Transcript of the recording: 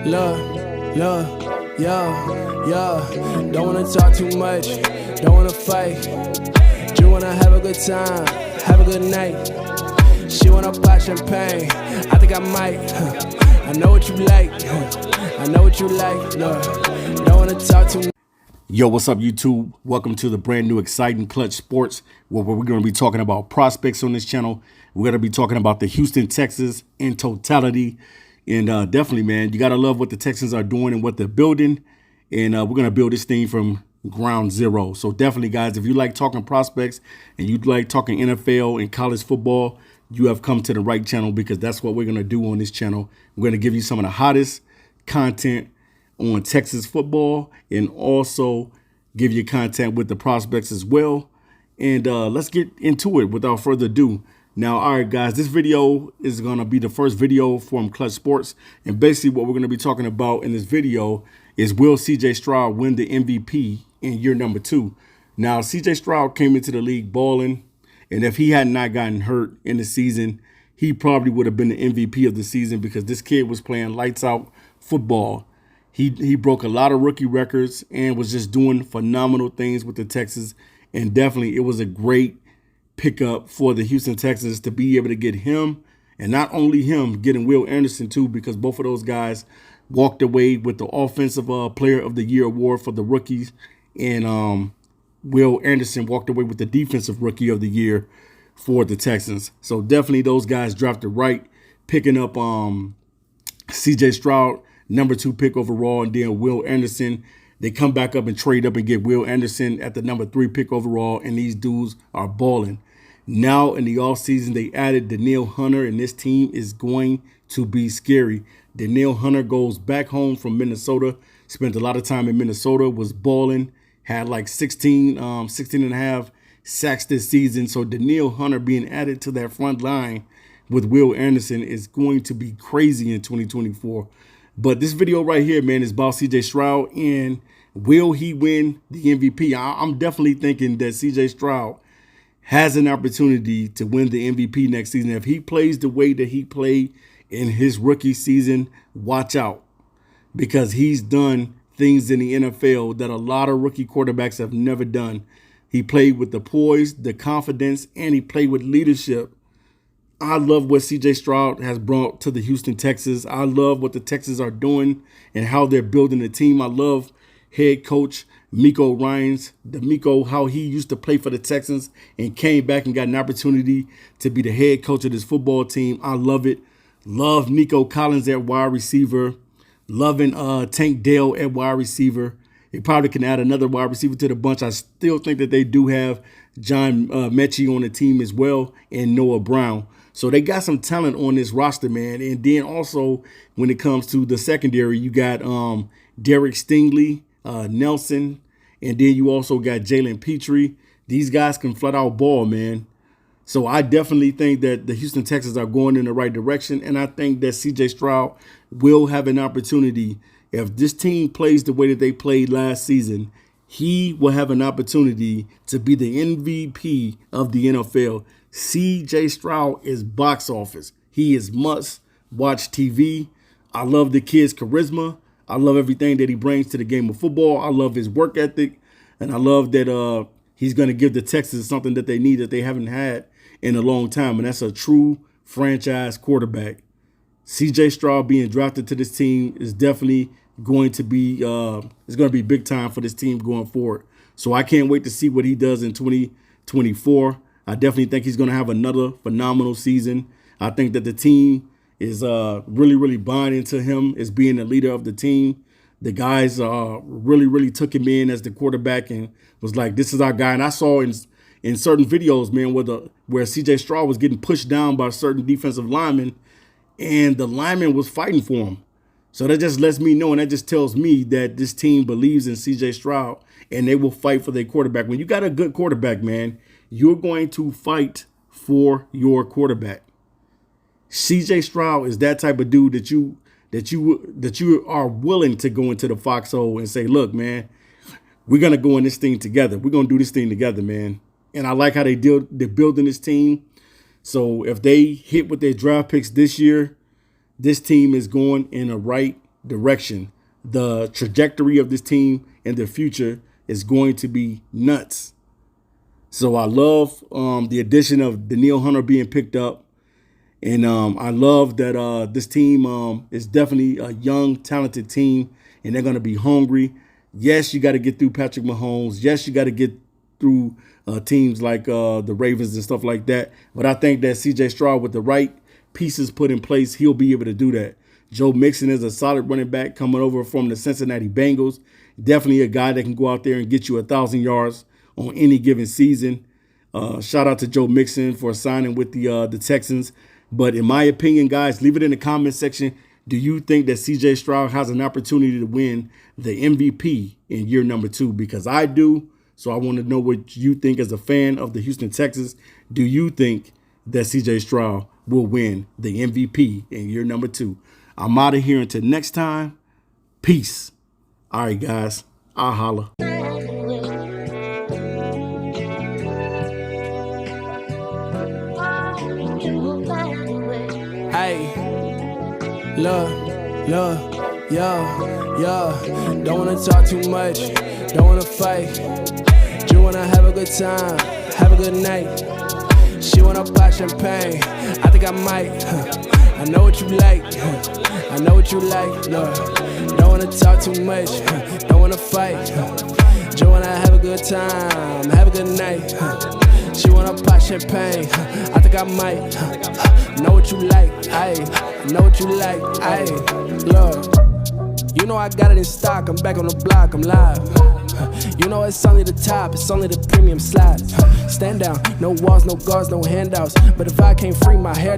Look, yo. Don't wanna talk too much, don't wanna fight. Just wanna have a good time, have a good night. She wanna pop champagne, I think I might. I know what you like, I know what you like. Look, don't wanna talk too much. Yo, what's up, YouTube? Welcome to the brand new exciting Clutch Sports, where we're going to be talking about prospects on this channel. We're going to be talking about the Houston Texans in totality. And definitely, man, you got to love what the Texans are doing and what they're building. And we're going to build this thing from ground zero. So definitely, guys, if you like talking prospects and you like talking NFL and college football, you have come to the right channel, because that's what we're going to do on this channel. We're going to give you some of the hottest content on Texas football, and also give you content with the prospects as well. And let's get into it without further ado. Now, all right, guys, this video is going to be the first video from Clutch Sports. And basically what we're going to be talking about in this video is, will CJ Stroud win the MVP in year number 2? Now, CJ Stroud came into the league balling, and if he had not gotten hurt in the season, he probably would have been the MVP of the season, because this kid was playing lights out football. He broke a lot of rookie records and was just doing phenomenal things with the Texans. And definitely it was a great pickup for the Houston Texans to be able to get him, and not only him, getting Will Anderson too, because both of those guys walked away with the Offensive Player of the Year award for the rookies. And Will Anderson walked away with the Defensive Rookie of the Year for the Texans. So definitely those guys drafted right, picking up CJ Stroud, number 2 pick overall, and then Will Anderson. They come back up and trade up and get Will Anderson at the number 3 pick overall, and these dudes are balling. Now in the offseason, they added Danielle Hunter, and this team is going to be scary. Danielle Hunter goes back home from Minnesota, spent a lot of time in Minnesota, was balling, had like 16 and a half sacks this season. So Danielle Hunter being added to that front line with Will Anderson is going to be crazy in 2024. But this video right here, man, is about CJ Stroud, and will he win the MVP? I'm definitely thinking that CJ Stroud has an opportunity to win the MVP next season. If he plays the way that he played in his rookie season, watch out, because he's done things in the NFL that a lot of rookie quarterbacks have never done. He played with the poise, the confidence, and he played with leadership. I love what CJ Stroud has brought to the Houston Texans. I love what the Texans are doing and how they're building the team. I love head coach Miko Ryans, how he used to play for the Texans and came back and got an opportunity to be the head coach of this football team. I love it. Love Nico Collins at wide receiver. Loving Tank Dell at wide receiver. They probably can add another wide receiver to the bunch. I still think that they do have John Mechie on the team as well, and Noah Brown. So they got some talent on this roster, man. And then also when it comes to the secondary, you got Derek Stingley, Nelson, and then you also got Jalen Petrie. These guys can flat out ball, man. So I definitely think that the Houston Texans are going in the right direction, and I think that CJ Stroud will have an opportunity. If this team plays the way that they played last season, he will have an opportunity to be the MVP of the NFL. CJ Stroud is box office. He is must-watch TV. I love the kid's charisma. I love everything that he brings to the game of football. I love his work ethic. And I love that he's going to give the Texans something that they need, that they haven't had in a long time. And that's a true franchise quarterback. CJ Stroud being drafted to this team is definitely going to be big time for this team going forward. So I can't wait to see what he does in 2024. I definitely think he's going to have another phenomenal season. I think that the team is really, really buying into him as being the leader of the team. The guys really took him in as the quarterback and was like, this is our guy. And I saw in certain videos, man, where CJ Stroud was getting pushed down by certain defensive linemen, and the lineman was fighting for him. So that just lets me know, and that just tells me that this team believes in CJ Stroud, and they will fight for their quarterback. When you got a good quarterback, man, you're going to fight for your quarterback. CJ Stroud is that type of dude that you are willing to go into the foxhole and say, look, man, we're going to go in this thing together. We're going to do this thing together, man. And I like how they're building this team. So if they hit with their draft picks this year, this team is going in the right direction. The trajectory of this team in the future is going to be nuts. So I love the addition of Danielle Hunter being picked up. And I love that this team is definitely a young, talented team, and they're going to be hungry. Yes, you got to get through Patrick Mahomes. Yes, you got to get through teams like the Ravens and stuff like that. But I think that CJ Stroud, with the right pieces put in place, he'll be able to do that. Joe Mixon is a solid running back coming over from the Cincinnati Bengals. Definitely a guy that can go out there and get you 1,000 yards on any given season. Shout out to Joe Mixon for signing with the Texans. But in my opinion, guys, leave it in the comment section. Do you think that CJ Stroud has an opportunity to win the MVP in year number 2? Because I do. So I want to know what you think as a fan of the Houston Texans. Do you think that CJ Stroud will win the MVP in year number 2? I'm out of here until next time. Peace. All right, guys. I'll holla. Hey, look, yeah. Don't wanna talk too much, don't wanna fight. Just wanna have a good time, have a good night. She wanna pop champagne, I think I might. I know what you like, I know what you like. Look, don't wanna talk too much, don't wanna fight. Just wanna have a good time, have a good night. She wanna pop champagne, I think I might. I know what you like, I know what you like, look. You know I got it in stock, I'm back on the block, I'm live. You know it's only the top, it's only the premium slides. Stand down, no walls, no guards, no handouts. But if I can't free my hair down,